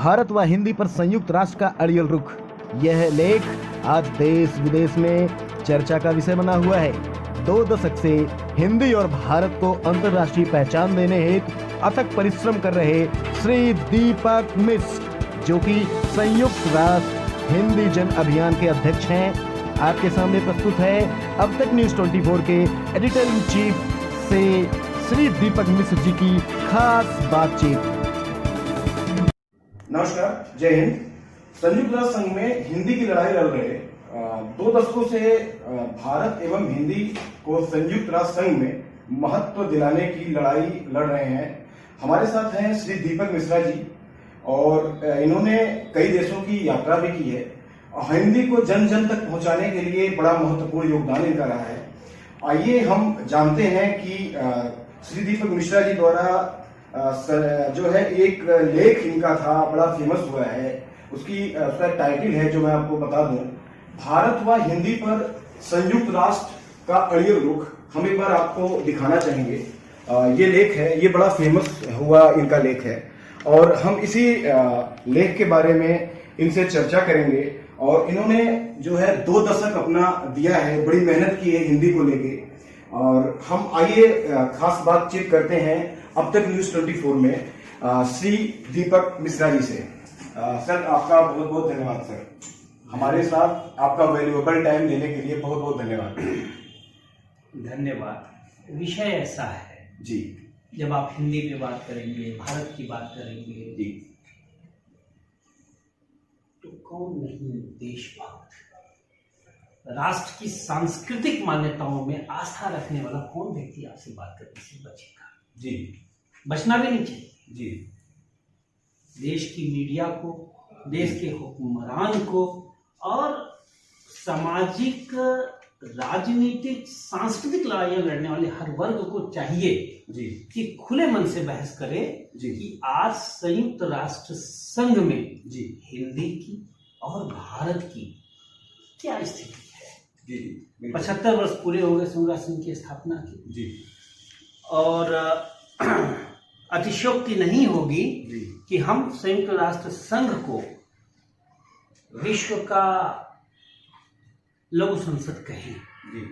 भारत व हिंदी पर संयुक्त राष्ट्र का अड़ियल रुख। यह लेख आज देश विदेश में चर्चा का विषय बना हुआ है। 2 दशक से हिंदी और भारत को अंतर्राष्ट्रीय पहचान देने हेतु अथक परिश्रम कर रहे श्री दीपक मिश्र, जो कि संयुक्त राष्ट्र हिंदी जन अभियान के अध्यक्ष हैं, आपके सामने प्रस्तुत है अब तक न्यूज 24 के एडिटर इन चीफ से श्री दीपक मिश्र जी की खास बातचीत। नमस्कार, जय हिंद। संयुक्त राष्ट्र संघ में हिंदी की लड़ाई लड़ रहे 2 दशकों से भारत एवं हिंदी को संयुक्त राष्ट्र संघ में महत्व दिलाने की लड़ाई लड़ रहे हैं। हमारे साथ हैं श्री दीपक मिश्रा जी और इन्होंने कई देशों की यात्रा भी की है। हिंदी को जन जन तक पहुंचाने के लिए बड़ा महत्वपूर्ण योगदान इनका रहा है। आइए हम जानते हैं कि श्री दीपक मिश्रा जी द्वारा जो है एक लेख इनका था, बड़ा फेमस हुआ है। उसका टाइटल है जो मैं आपको बता दूं, भारत व हिंदी पर संयुक्त राष्ट्र का अड़ियल रुख। हम एक बार आपको दिखाना चाहेंगे। ये लेख है, ये बड़ा फेमस हुआ इनका लेख है और हम इसी लेख के बारे में इनसे चर्चा करेंगे। और इन्होंने जो है 2 दशक अपना दिया है, बड़ी मेहनत की है हिंदी को लेके। और हम आइए खास बातचीत करते हैं अब तक न्यूज 24 में श्री दीपक मिश्रा जी से। सर, आपका बहुत बहुत धन्यवाद। सर, हमारे साथ आपका वैल्यूएबल टाइम देने के लिए बहुत बहुत धन्यवाद। धन्यवाद। विषय ऐसा है जी, जब आप हिंदी में बात करेंगे, भारत की बात करेंगे जी, तो कौन नहीं देशभक्त, राष्ट्र की सांस्कृतिक मान्यताओं में आस्था रखने वाला कौन व्यक्ति आपसे बात करने से बचेगा? जी, बचना भी नहीं चाहिए। जी, देश की मीडिया को, देश के हुक्मरान को और सामाजिक, राजनीतिक, सांस्कृतिक लड़ाइयां लड़ने वाले हर वर्ग को चाहिए जी कि खुले मन से बहस करे जी कि आज संयुक्त राष्ट्र संघ में जी हिंदी की और भारत की क्या स्थिति है। जी, 75 वर्ष पूरे हो गए संयुक्त राष्ट्र संघ की स्थापना की जी, और अतिशयोक्ति नहीं होगी जी, कि हम संयुक्त राष्ट्र संघ को विश्व का लघु संसद कहें। जी,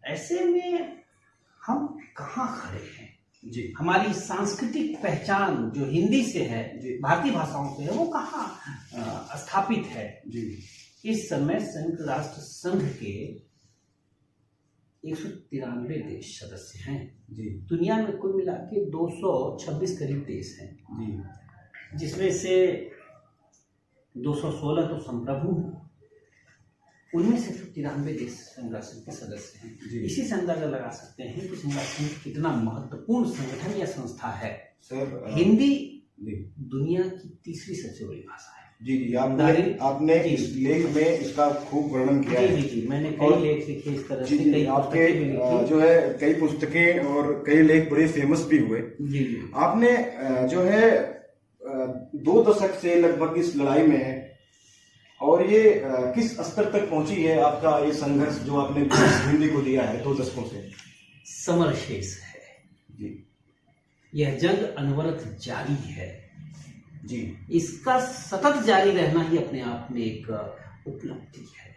ऐसे में हम कहाँ खड़े हैं? जी, हमारी सांस्कृतिक पहचान जो हिंदी से है, जी, भारतीय भाषाओं से है, वो कहाँ स्थापित है? जी, इस समय संयुक्त राष्ट्र संघ के 193 देश सदस्य हैं। जी, दुनिया में कुल मिला के 226 करीब देश हैं, जी, जिसमें से 216 तो संप्रभु हैं। उनमें से 93 देश संयुक्त राष्ट्र संघ के सदस्य हैं। इसी से अंदाजा लगा सकते हैं कि संयुक्त राष्ट्र संघ कितना महत्वपूर्ण संगठन या संस्था है। सर, हिंदी जी, दुनिया की तीसरी सबसे बड़ी भाषा है। जी, जी, आपने इस लेख में इसका खूब वर्णन किया है। जी जी, मैंने कई लेख लिखे इस तरह जी, से, जी, कई आपके पुस्तकें भी लिखी। जो है कई पुस्तकें और कई लेख बड़े फेमस भी हुए। जी जी, आपने जो है 2 दशक से लगभग इस लड़ाई में है और ये किस स्तर तक पहुंची है आपका ये संघर्ष जो आपने हिंदी को दिया है 2 दशकों से? समर शेष है जी, यह जंग अनवरत जारी है। जी, इसका सतत जारी रहना ही अपने आप में एक उपलब्धि है।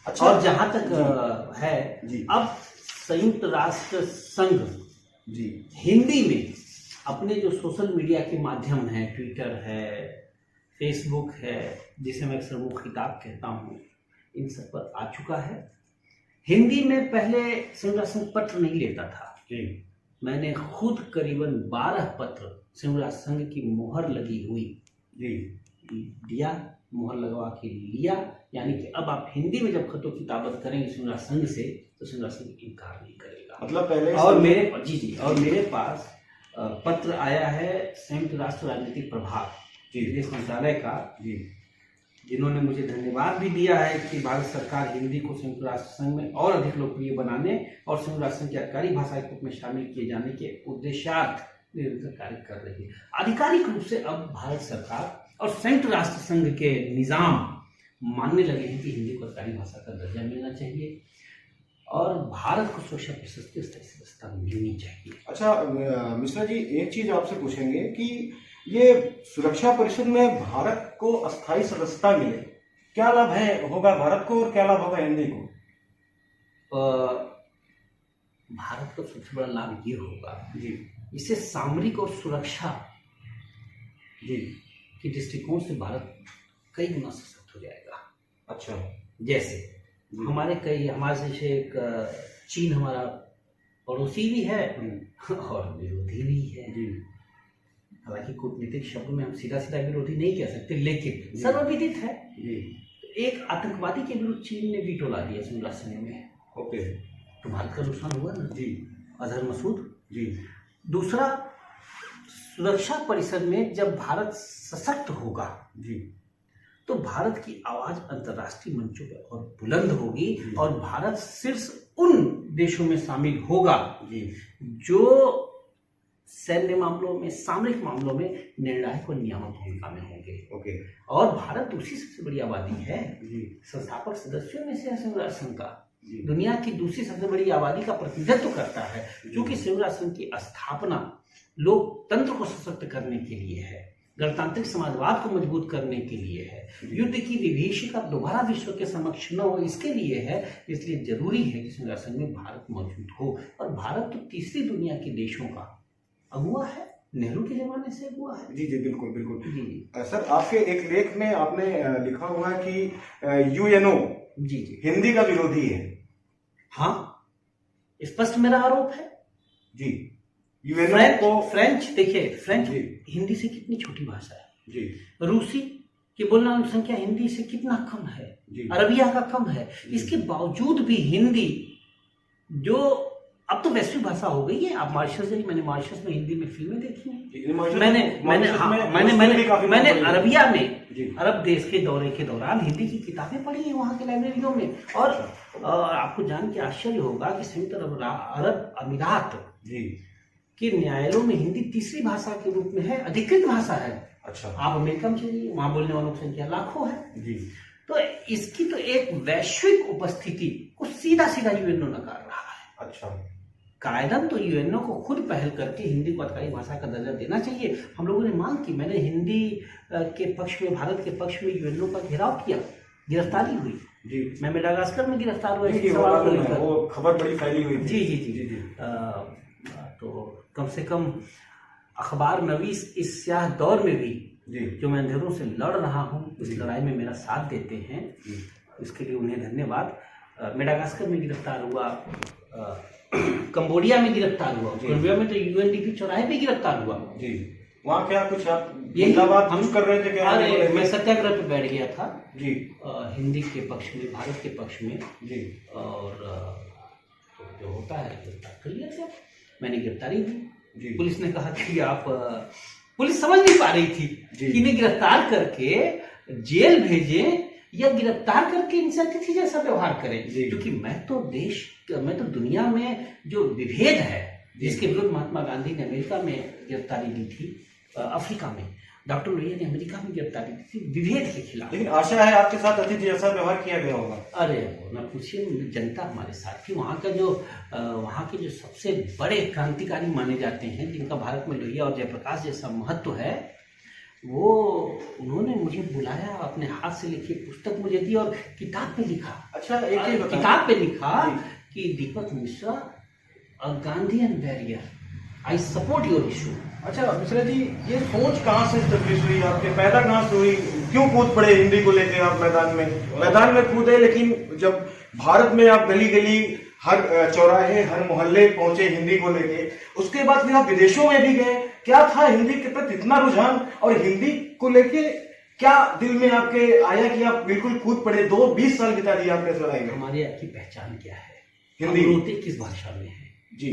अच्छा, और जहां तक है जी, अब संयुक्त राष्ट्र संघ जी, हिंदी में अपने जो सोशल मीडिया के माध्यम है, ट्विटर है, फेसबुक है, जिसे मैं अक्सर मुख्य किताब कहता हूँ, इन सब पर आ चुका है। हिंदी में पहले संयुक्त राष्ट्र संघ पत्र नहीं लेता था। जी, मैंने खुद करीबन 12 पत्र संयुक्त राष्ट्र संघ की मोहर लगी हुई जी, दिया, मोहर लगवा के लिया। यानी कि अब आप हिंदी में जब खतों किताबत करेंगे संयुक्त राष्ट्र संघ से, तो संयुक्त राष्ट्र संघ इनकार नहीं करेगा। मतलब पहले और मेरे पास पत्र आया है संयुक्त राष्ट्र राजनीतिक प्रभाग, विदेश मंत्रालय का, जी, जिन्होंने मुझे धन्यवाद भी दिया है कि भारत सरकार हिंदी को संयुक्त राष्ट्र संघ में और अधिक लोकप्रिय बनाने और संयुक्त राष्ट्र संघ की आधिकारिक भाषा के रूप में शामिल किए जाने के उद्देश्यार्थ निरंतर कार्य कर रही है। आधिकारिक रूप से अब भारत सरकार और संयुक्त राष्ट्र संघ के निजाम मानने लगे हैं कि हिंदी को सरकारी भाषा का दर्जा मिलना चाहिए। और भारत को सुरक्षा परिषद की सदस्यता मिलनी चाहिए। अच्छा मिश्रा जी, एक चीज आपसे पूछेंगे कि ये सुरक्षा परिषद में भारत को अस्थायी सदस्यता मिले, क्या लाभ है होगा भारत को और क्या लाभ होगा हिंदी को? भारत का सबसे बड़ा लाभ ये होगा जी, इससे सामरिक और सुरक्षा जी, की दृष्टिकोण से भारत कई गुना सशक्त हो जाएगा। अच्छा, जैसे हमारे जैसे एक चीन हमारा पड़ोसी भी है और विरोधी भी है। जी, हालांकि कूटनीतिक शब्द में हम सीधा सीधा विरोधी नहीं कह सकते, लेकिन सर्वविदित है जी, एक आतंकवादी के विरुद्ध चीन ने वीटो ला दिया संयुक्त राष्ट्र संघ में, ओके, तो भारत का नुकसान हुआ ना जी, अजहर मसूद। जी, दूसरा, सुरक्षा परिषद में जब भारत सशक्त होगा जी, तो भारत की आवाज अंतर्राष्ट्रीय मंचों पर और बुलंद होगी और भारत सिर्फ उन देशों में शामिल होगा जी, जो सैन्य मामलों में, सामरिक मामलों में निर्णायक और नियामक भूमिका में होंगे। ओके, और भारत दूसरी सबसे बड़ी आबादी है, जी, संस्थापक सदस्यों में से है संयुक्त राष्ट्र संघ का, जी, दुनिया की दूसरी सबसे बड़ी आबादी का प्रतिनिधित्व करता है, क्योंकि संयुक्त राष्ट्र संघ की स्थापना लोकतंत्र को सशक्त करने के लिए है, गणतांत्रिक समाजवाद को मजबूत करने के लिए है, युद्ध की विभीषिका दोबारा विश्व के समक्ष न हो इसके लिए है। इसलिए जरूरी है कि संयुक्त राष्ट्र संघ में भारत मौजूद हो। और भारत तो तीसरी दुनिया के देशों का अगुआ है, नेहरू के जमाने से अगुआ है। जी, जी, बिल्कुल, बिल्कुल। जी सर, आपके एक लेख में आपने लिखा हुआ है कि यूएनओ जी जी हिंदी का विरोधी है। हाँ, स्पष्ट मेरा आरोप है। जी, यूएनओ को फ्रेंच देखिए, फ्रेंच जी, हिंदी से कितनी छोटी भाषा है, जी, रूसी की बोलने वालों की संख्या हिंदी से कितना कम है, जी, अरबिया का कम है। इसके बावजूद भी हिंदी, जो अब तो वैश्विक भाषा हो गई है, आप मॉरिशस जाइए, मैंने मॉरिशस में हिंदी में फिल्में देखी हैं, मैंने अरबिया में, अरब देश के दौरे के दौरान हिंदी की किताबें पढ़ी हैं वहाँ के लाइब्रेरियों में। और आपको जान के आश्चर्य होगा कि संयुक्त अरब अमीरात के न्यायालयों में हिंदी तीसरी भाषा के रूप में है, अधिकृत भाषा है। अच्छा, आप अमेरिका में चलिए, वहां बोलने वालों की संख्या लाखों है। जी, तो इसकी तो एक वैश्विक उपस्थिति को सीधा सीधा यूएनओ नकार रहा है। अच्छा, कायदन तो यूएनओ को खुद पहल करके हिंदी को अधिकारी भाषा का दर्जा देना चाहिए। हम लोगों ने मांग की, मैंने हिंदी के पक्ष में, भारत के पक्ष में यूएनओ का घेराव किया, गिरफ्तारी हुई जी। मैं मेडागास्कर में गिरफ्तार हुआ, वो खबर बड़ी फैली हुई थी। जी जी जी, जी। तो कम से कम अखबार नवीस इस स्याह दौर में भी जी, जो मैं अंधेरों से लड़ रहा हूँ, इस लड़ाई में मेरा साथ देते हैं, इसके लिए उन्हें धन्यवाद। मेडागास्कर में गिरफ्तार हुआ, कंबोडिया में गिरफ्तार हुआ, कंबोडिया में तो यूएनडीपी चौराहे पे गिरफ्तार हुआ जी। वहाँ क्या कुछ आप हम कर रहे थे क्या? अरे मैं सत्याग्रह पे बैठ गया था जी, हिंदी के पक्ष में, भारत के पक्ष में जी, और तो जो होता है गिरफ्तार कर लिया था, मैंने गिरफ्तारी दी। पुलिस ने कहा कि आप, पुलिस समझ नहीं पा रही थी कि इन्हें गिरफ्तार करके जेल भेजें या गिरफ्तार करके इनसे अतिथि जैसा व्यवहार करें, क्योंकि मैं तो दुनिया में जो विभेद है जिसके विरुद्ध महात्मा गांधी ने अमेरिका में गिरफ्तारी दी थी, अफ्रीका में डॉक्टर लोहिया ने अमेरिका में गिरफ्तारी दी थी, विभेद के खिलाफ। लेकिन आशा है आपके साथ अतिथि जैसा व्यवहार किया गया होगा। अरे ना पूछिए, जनता हमारे साथ थी। वहाँ के जो सबसे बड़े क्रांतिकारी माने जाते हैं, जिनका भारत में लोहिया और जयप्रकाश जैसा महत्व है, वो उन्होंने मुझे बुलाया, अपने हाथ से लिखी पुस्तक मुझे दी और किताब पे लिखा। अच्छा, एक किताब पे लिखा कि Deepak Mishra, a Gandhian warrior, I support your issue. अच्छा मिश्रा जी, ये सोच कहाँ से स्टैब्लिश हुई आपके, पैदा कहाँ से हुई, क्यों कूद पड़े हिंदी को लेकर आप मैदान में कूदे, लेकिन जब भारत में आप गली गली, हर चौराहे, हर मोहल्ले पहुंचे हिंदी को लेके, उसके बाद फिर आप विदेशों में भी गए, क्या था हिंदी के प्रति इतना रुझान, और हिंदी को लेके क्या दिल में आपके आया कि आप बिल्कुल कूद पड़े? 20 साल बिता दिए आपने इस लड़ाई में। हमारी आपकी पहचान क्या है, हिंदी। हम रोते किस भाषा में है जी,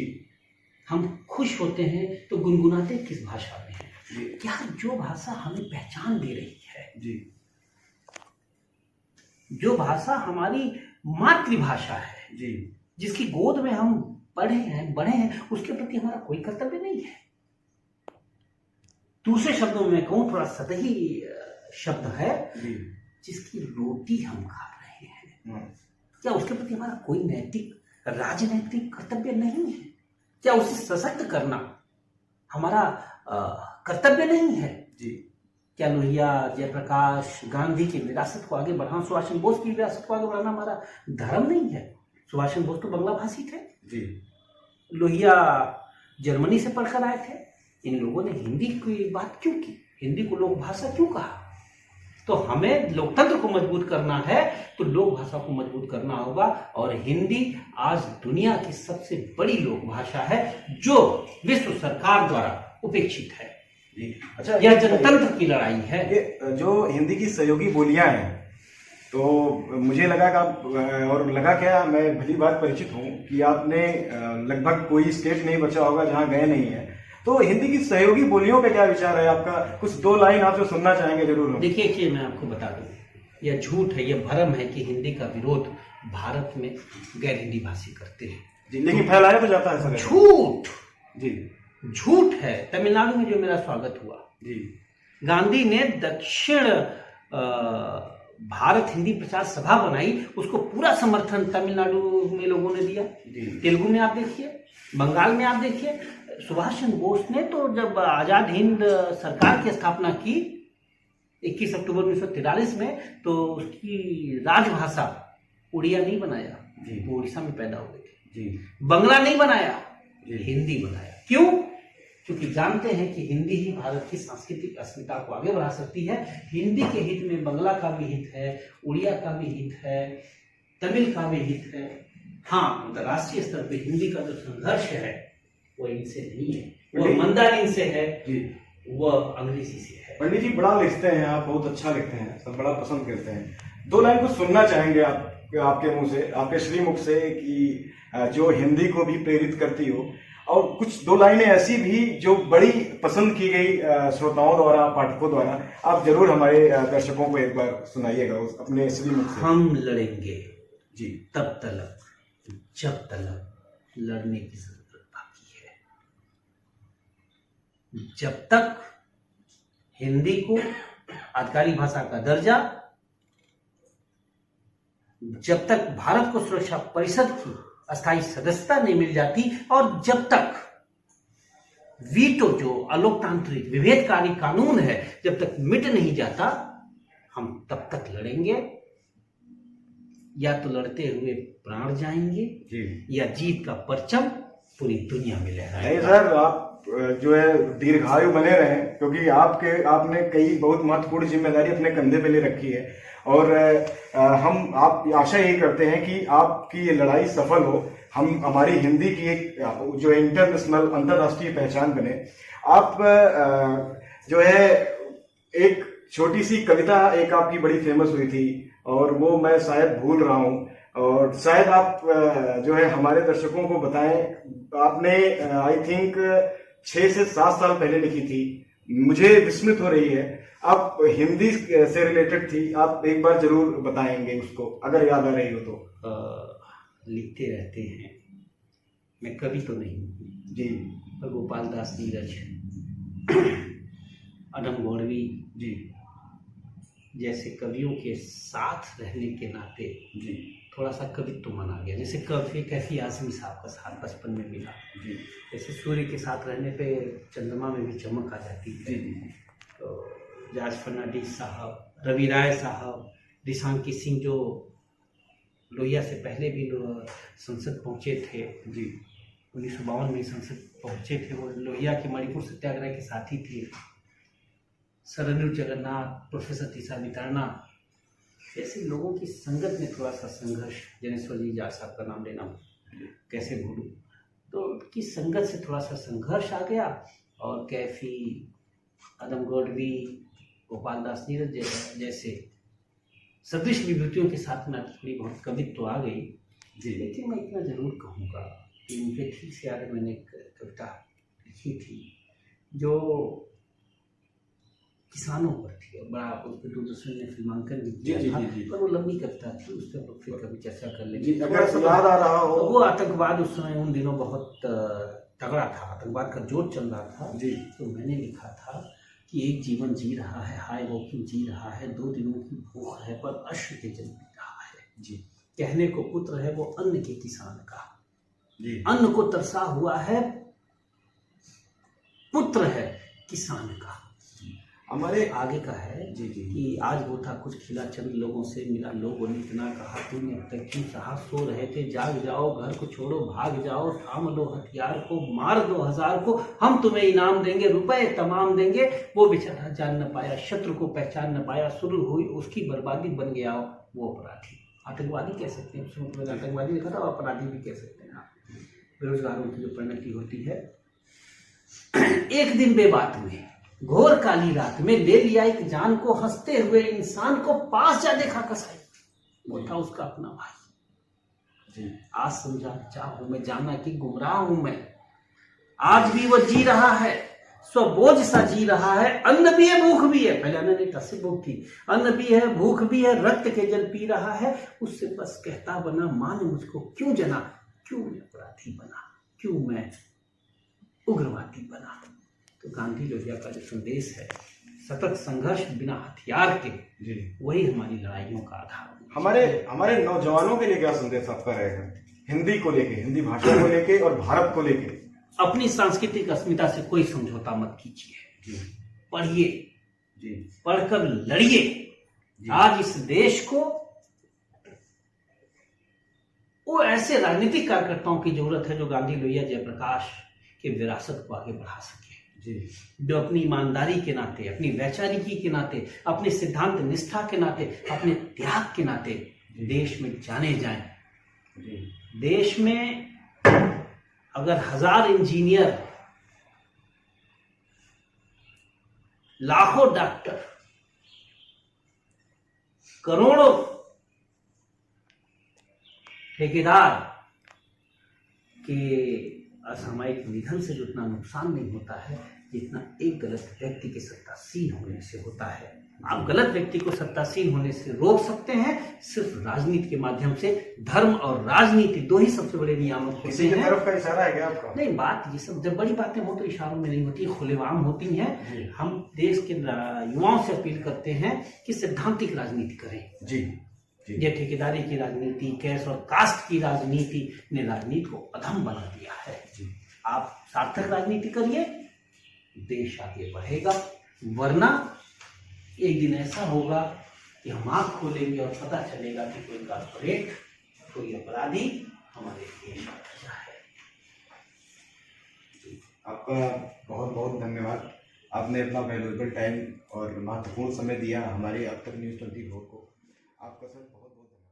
हम खुश होते हैं तो गुनगुनाते किस भाषा में है, क्या जो भाषा हमें पहचान दे रही है जी, जो भाषा हमारी मातृभाषा है जी, जिसकी गोद में हम बढ़े हैं, उसके प्रति हमारा कोई कर्तव्य नहीं है। दूसरे शब्दों में कहूं, थोड़ा सतही शब्द है, जिसकी रोटी हम खा रहे हैं, क्या उसके प्रति हमारा कोई नैतिक राजनीतिक कर्तव्य नहीं है? क्या उसे सशक्त करना हमारा कर्तव्य नहीं है? जी। क्या लोहिया, जयप्रकाश, गांधी की विरासत को आगे बढ़ाना, सुभाष चंद्र बोस की विरासत को आगे बढ़ाना हमारा धर्म नहीं है? सुभाष चंद्र बोस तो बंगला भाषी थे, जी। लोहिया जर्मनी से पढ़कर आए थे। इन लोगों ने हिंदी की बात क्यों की? हिंदी को लोक भाषा क्यों कहा? तो हमें लोकतंत्र को मजबूत करना है तो लोक भाषा को मजबूत करना होगा। और हिंदी आज दुनिया की सबसे बड़ी लोक भाषा है जो विश्व सरकार द्वारा उपेक्षित है। अच्छा, यह जनतंत्र की लड़ाई है। ये जो हिंदी की सहयोगी बोलियां हैं, तो मुझे लगा कि और लगा क्या, मैं भली बात परिचित हूँ कि आपने लगभग कोई स्टेट नहीं बचा होगा जहाँ गए नहीं है। तो हिंदी की सहयोगी बोलियों पे क्या विचार है आपका? कुछ 2 लाइन आप जो सुनना चाहेंगे जरूर हम। देखिए कि मैं आपको बता दूं, यह झूठ है, यह भ्रम है कि हिंदी का विरोध भारत में गैर हिंदी भाषी करते हैं जी, लेकिन फैलाया तो जाता है सर। झूठ जी, झूठ है। तमिलनाडु में जो मेरा स्वागत हुआ जी, गांधी ने दक्षिण भारत हिंदी प्रचार सभा बनाई, उसको पूरा समर्थन तमिलनाडु में लोगों ने दिया। तेलुगु में आप देखिए, बंगाल में आप देखिए। सुभाष चंद्र बोस ने तो जब आजाद हिंद सरकार की स्थापना की 21 अक्टूबर 1943 में, तो उसकी राजभाषा उड़िया नहीं बनाया, वो उड़ीसा में पैदा हो गई थी। बंगला नहीं बनाया, हिंदी बनाया। क्यों? क्योंकि जानते हैं कि हिंदी ही भारत की सांस्कृतिक अस्मिता को आगे बढ़ा सकती है। हिंदी के हित में बंगला का भी हित है, उड़िया का भी हित है, तमिल का भी हित है। हाँ, अंतर्राष्ट्रीय स्तर पर हिंदी का जो संघर्ष है वो इनसे नहीं है, वो मंदारिन से है, वो अंग्रेजी से है। पंडित जी बड़ा लिखते हैं आप, बहुत अच्छा लिखते हैं, सब बड़ा पसंद करते हैं। 2 लाइन कुछ सुनना चाहेंगे आप आपके मुंह से, आपके श्रीमुख से, कि जो हिंदी को भी प्रेरित करती हो, और कुछ 2 लाइनें ऐसी भी जो बड़ी पसंद की गई श्रोताओं द्वारा, पाठकों द्वारा, आप जरूर हमारे दर्शकों को एक बार सुनाइएगा अपने श्रीमुख से। हम लड़ेंगे जी, तब तक जब तक लड़ने की जरूरत बाकी है। जब तक हिंदी को आधिकारिक भाषा का दर्जा, जब तक भारत को सुरक्षा परिषद की अस्थायी सदस्यता नहीं मिल जाती, और जब तक वीटो जो अलोकतांत्रिक विभेदकारी कानून है जब तक मिट नहीं जाता, हम तब तक लड़ेंगे। या तो लड़ते हुए प्राण जाएंगे या जीत का परचम पूरी दुनिया में लहराएगा। नहीं सर, आप जो है दीर्घायु बने रहें, क्योंकि आपने कई बहुत महत्वपूर्ण जिम्मेदारी अपने कंधे पे ले रखी है, और हम आप आशा यही करते हैं कि आपकी ये लड़ाई सफल हो, हम हमारी हिंदी की एक जो इंटरनेशनल अंतर्राष्ट्रीय पहचान बने। आप जो है एक छोटी सी कविता एक आपकी बड़ी फेमस हुई थी, और वो मैं शायद भूल रहा हूँ, और शायद आप जो है हमारे दर्शकों को बताएं। आपने आई थिंक 6 से 7 साल पहले लिखी थी, मुझे विस्मित हो रही है, आप हिंदी से रिलेटेड थी, आप एक बार जरूर बताएंगे उसको, अगर याद आ रही हो तो। लिखते रहते हैं, मैं कवि तो नहीं हूँ जी, पर गोपाल दास नीरज, अडम गौड़वी जी जैसे कवियों के साथ रहने के नाते जी थोड़ा सा कवित्व मन आ गया। जैसे कैफी आजमी साहब का साथ बचपन में मिला, जैसे सूर्य के साथ रहने पे चंद्रमा में भी चमक आ जाती है। तो जॉर्ज फर्नांडिस साहब, रवि राय साहब, रिशांकी सिंह जो लोहिया से पहले भी संसद पहुंचे थे, 1952 में संसद पहुंचे थे, वो लोहिया के मणिपुर सत्याग्रह के साथी थे। सरन्यू जगन्नाथ, प्रोफेसर तीसा वितरणा, ऐसे लोगों की संगत में थोड़ा सा संघर्ष, जनेश्वर जी जाट साहब का नाम लेना कैसे भूलूं, तो की संगत से थोड़ा सा संघर्ष आ गया, और कैफी, अदम गौड़वी, गोपाल दास नीरज जैसे सदृश विभूतियों के साथ में थोड़ी बहुत कवित्व आ गई। लेकिन मैं इतना जरूर कहूँगा कि मुझे ठीक से याद है, मैंने एक कविता लिखी थी जो किसानों पर थी, और बड़ा उस पर दूरदर्शन ने फिल्मांकन भी किया था, पर वो लंबी कविता थी, उस पर फिर कभी चर्चा कर लेंगे। अगर याद आ रहा हो, वो आतंकवाद उस समय उन दिनों बहुत तगड़ा था, आतंकवाद का जोर चल रहा था। तो मैंने लिखा था कि एक जीवन जी रहा है, हाय वॉकिंग जी रहा है, 2 दिनों की भूख है पर अश्र के जल पी रहा है। कहने को पुत्र है वो अन्न के किसान का, जी अन्न को तरसा हुआ है, पुत्र है किसान का। हमारे आगे का है जी जी कि आज वो था कुछ खिला चंद लोगों से मिला, लोगों ने इतना कहा तूने अब तक क्यों रहा, सो रहे थे जाग जाओ, घर को छोड़ो भाग जाओ, थाम लो हथियार को, मार दो 1000 को, हम तुम्हें इनाम देंगे, रुपए तमाम देंगे। वो बेचारा जान न पाया, शत्रु को पहचान न पाया, शुरू हुई उसकी बर्बादी, बन गया वो अपराधी। आतंकवादी कह सकते हैं, उसमें मैंने आतंकवादी लिखा था, और अपराधी भी कह सकते हैं आप। बेरोजगारों की जो परिणति होती है। एक दिन बेबात में, घोर काली रात में ले लिया एक जान को, हंसते हुए इंसान को, पास जा देखा कसाई, वो था उसका अपना भाई। जी आज समझा चाहूं मैं, जाना कि गुमराह हूं मैं। आज भी वो जी रहा है, स्वबोझ सा जी रहा है, अन्न भी है भूख भी है, पहले अन्न नहीं था, सिर्फ भूख थी, अन्न भी है भूख भी है, रक्त के जल पी रहा है। उससे बस कहता बना, मां ने मुझको क्यों जना, क्यों मैं अपराधी बना, क्यों मैं उग्रवादी बना। तो गांधी लोहिया का जो संदेश है, सतत संघर्ष बिना हथियार के, जी वही हमारी लड़ाइयों का आधार है। हमारे नौजवानों के लिए क्या संदेश आपका रहेगा, हिंदी को लेके, हिंदी भाषा को लेके और भारत को लेके? अपनी सांस्कृतिक अस्मिता से कोई समझौता मत कीजिए, पढ़िए जी, पढ़कर लड़िए। आज इस देश को वो ऐसे राजनीतिक कार्यकर्ताओं की जरूरत है जो गांधी लोहिया जयप्रकाश के विरासत को आगे बढ़ा सके, जो अपनी ईमानदारी के नाते, अपनी वैचारिकी के नाते, अपने सिद्धांत निष्ठा के नाते, अपने त्याग के नाते देश में जाने जाएं। देश में अगर 1000 इंजीनियर, लाखों डॉक्टर, करोड़ों ठेकेदार के असामयिक निधन से जितना नुकसान नहीं होता है, जितना एक गलत व्यक्ति के सत्तासीन होने से होता है। आप गलत व्यक्ति को सत्तासीन होने से रोक सकते हैं सिर्फ राजनीति के माध्यम से। धर्म और राजनीति दो ही सबसे बड़े नियामक होते किसी की हैं। तरफ का इशारा है क्या आपका? नहीं, बात ये सब जब बड़ी बातें हो तो इशारों में नहीं होती, खुलेआम होती हैं। हम देश के युवाओं से अपील करते हैं कि सैद्धांतिक राजनीति करें। जी ये ठेकेदारी की राजनीति, कैश और कास्ट की राजनीति ने राजनीति को अधम बना दिया है। आप सार्थक राजनीति करिए, देश आगे बढ़ेगा। वरना एक दिन ऐसा होगा कि हम आंख खोलेंगे और पता चलेगा कि कोई कॉर्पोरेट, कोई अपराधी हमारे देश में बचा है। आपका बहुत बहुत धन्यवाद। आपने अपना वैल्यूएबल टाइम और महत्वपूर्ण समय दिया हमारे अब तक न्यूज़ 24 को। आपका सर बहुत बहुत धन्यवाद।